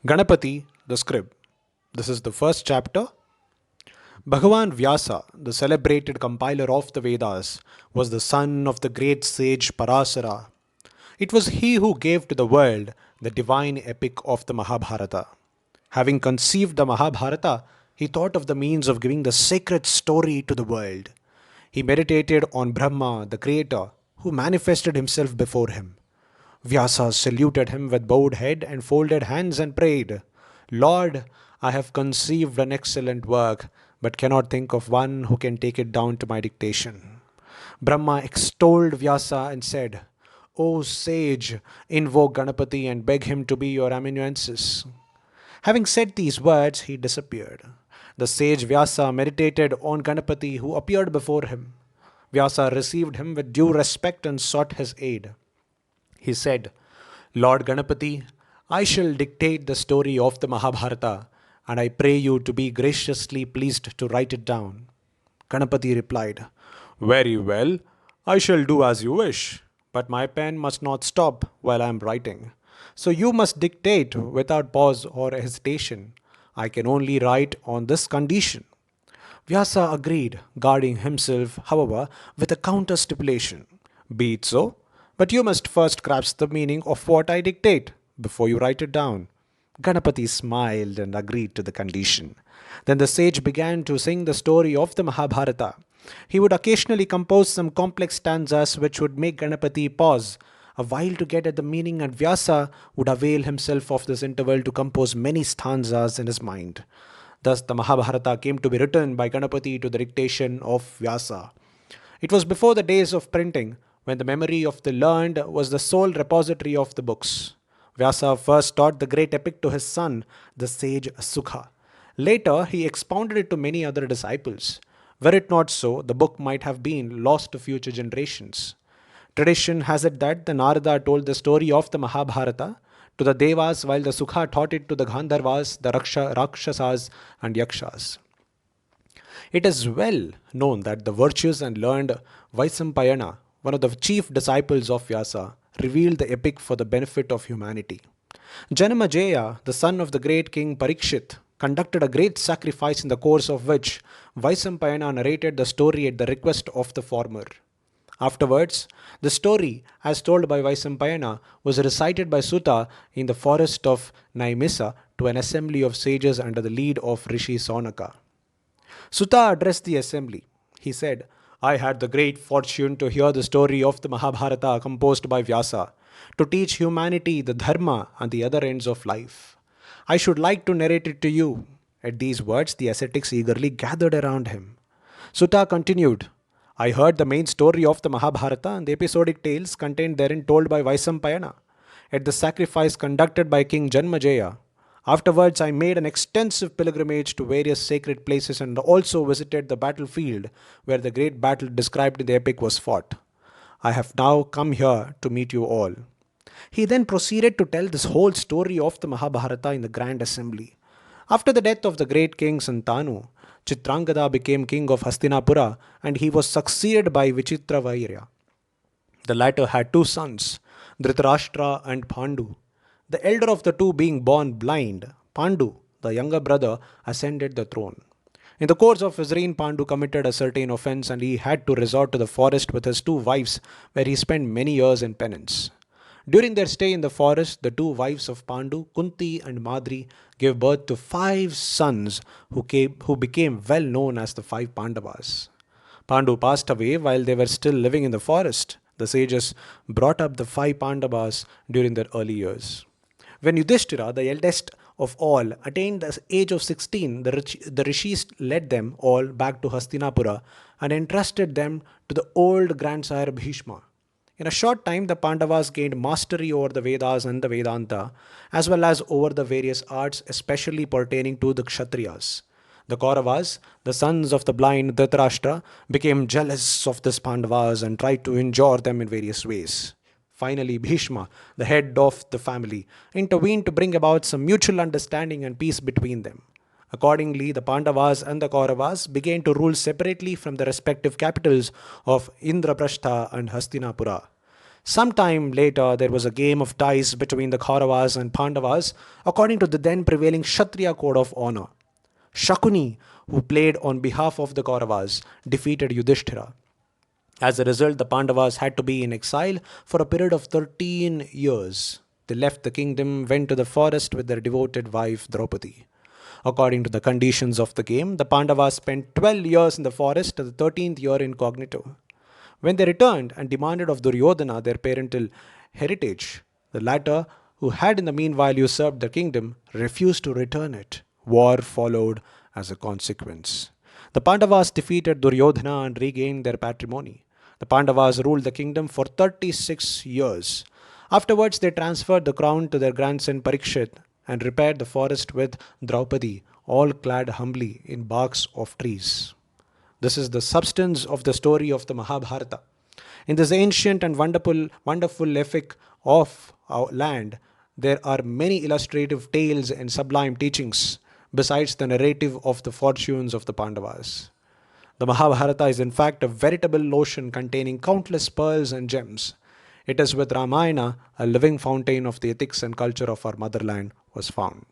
Ganapati, the scribe. This is the first chapter. Bhagavan Vyasa, the celebrated compiler of the Vedas, was the son of the great sage Parasara. It was he who gave to the world the divine epic of the Mahabharata. Having conceived the Mahabharata, he thought of the means of giving the sacred story to the world. He meditated on Brahma, the creator, who manifested himself before him. Vyasa saluted him with bowed head and folded hands and prayed, Lord, I have conceived an excellent work, but cannot think of one who can take it down to my dictation. Brahma extolled Vyasa and said, O sage, invoke Ganapati and beg him to be your amanuensis. Having said these words, he disappeared. The sage Vyasa meditated on Ganapati, who appeared before him. Vyasa received him with due respect and sought his aid. He said, Lord Ganapati, I shall dictate the story of the Mahabharata, and I pray you to be graciously pleased to write it down. Ganapati replied, Very well, I shall do as you wish, but my pen must not stop while I am writing. So you must dictate without pause or hesitation. I can only write on this condition. Vyasa agreed, guarding himself, however, with a counter stipulation. Be it so, but you must first grasp the meaning of what I dictate before you write it down. Ganapati smiled and agreed to the condition. Then the sage began to sing the story of the Mahabharata. He would occasionally compose some complex stanzas which would make Ganapati pause a while to get at the meaning, and Vyasa would avail himself of this interval to compose many stanzas in his mind. Thus, the Mahabharata came to be written by Ganapati to the dictation of Vyasa. It was before the days of printing, when the memory of the learned was the sole repository of the books. Vyasa first taught the great epic to his son, the sage Sukha. Later, he expounded it to many other disciples. Were it not so, the book might have been lost to future generations. Tradition has it that the Narada told the story of the Mahabharata to the Devas, while the Sukha taught it to the Gandharvas, the Rakshasas, and Yakshas. It is well known that the virtuous and learned Vaisampayana, one of the chief disciples of Vyasa, revealed the epic for the benefit of humanity. Janamajaya, the son of the great king Parikshit, conducted a great sacrifice in the course of which Vaisampayana narrated the story at the request of the former. Afterwards, the story, as told by Vaisampayana, was recited by Sutta in the forest of Naimisa to an assembly of sages under the lead of Rishi Saunaka. Sutta addressed the assembly. He said, I had the great fortune to hear the story of the Mahabharata composed by Vyasa to teach humanity the dharma and the other ends of life. I should like to narrate it to you. At these words, the ascetics eagerly gathered around him. Sutta continued, I heard the main story of the Mahabharata and the episodic tales contained therein told by Vaisampayana at the sacrifice conducted by King Janmajaya. Afterwards, I made an extensive pilgrimage to various sacred places and also visited the battlefield where the great battle described in the epic was fought. I have now come here to meet you all. He then proceeded to tell this whole story of the Mahabharata in the grand assembly. After the death of the great king Santanu, Chitrangada became king of Hastinapura and he was succeeded by Vichitravairya. The latter had two sons, Dhritarashtra and Pandu. The elder of the two being born blind, Pandu, the younger brother, ascended the throne. In the course of his reign, Pandu committed a certain offense and he had to resort to the forest with his two wives, where he spent many years in penance. During their stay in the forest, the two wives of Pandu, Kunti and Madri, gave birth to five sons who became well known as the five Pandavas. Pandu passed away while they were still living in the forest. The sages brought up the five Pandavas during their early years. When Yudhishthira, the eldest of all, attained the age of 16, the rishis led them all back to Hastinapura and entrusted them to the old grandsire Bhishma. In a short time, the Pandavas gained mastery over the Vedas and the Vedanta, as well as over the various arts, especially pertaining to the Kshatriyas. The Kauravas, the sons of the blind Dhritarashtra, became jealous of the Pandavas and tried to injure them in various ways. Finally, Bhishma, the head of the family, intervened to bring about some mutual understanding and peace between them. Accordingly, the Pandavas and the Kauravas began to rule separately from the respective capitals of Indraprastha and Hastinapura. Sometime later, there was a game of dice between the Kauravas and Pandavas according to the then prevailing Kshatriya code of honor. Shakuni, who played on behalf of the Kauravas, defeated Yudhishthira. As a result, the Pandavas had to be in exile for a period of 13 years. They left the kingdom, went to the forest with their devoted wife Draupadi. According to the conditions of the game, the Pandavas spent 12 years in the forest, the 13th year incognito. When they returned and demanded of Duryodhana their parental heritage, the latter, who had in the meanwhile usurped the kingdom, refused to return it. War followed as a consequence. The Pandavas defeated Duryodhana and regained their patrimony. The Pandavas ruled the kingdom for 36 years. Afterwards, they transferred the crown to their grandson Parikshit and repaired the forest with Draupadi, all clad humbly in barks of trees. This is the substance of the story of the Mahabharata. In this ancient and wonderful epic of our land, there are many illustrative tales and sublime teachings, besides the narrative of the fortunes of the Pandavas. The Mahabharata is in fact a veritable ocean containing countless pearls and gems. It is with Ramayana, a living fountain of the ethics and culture of our motherland, was found.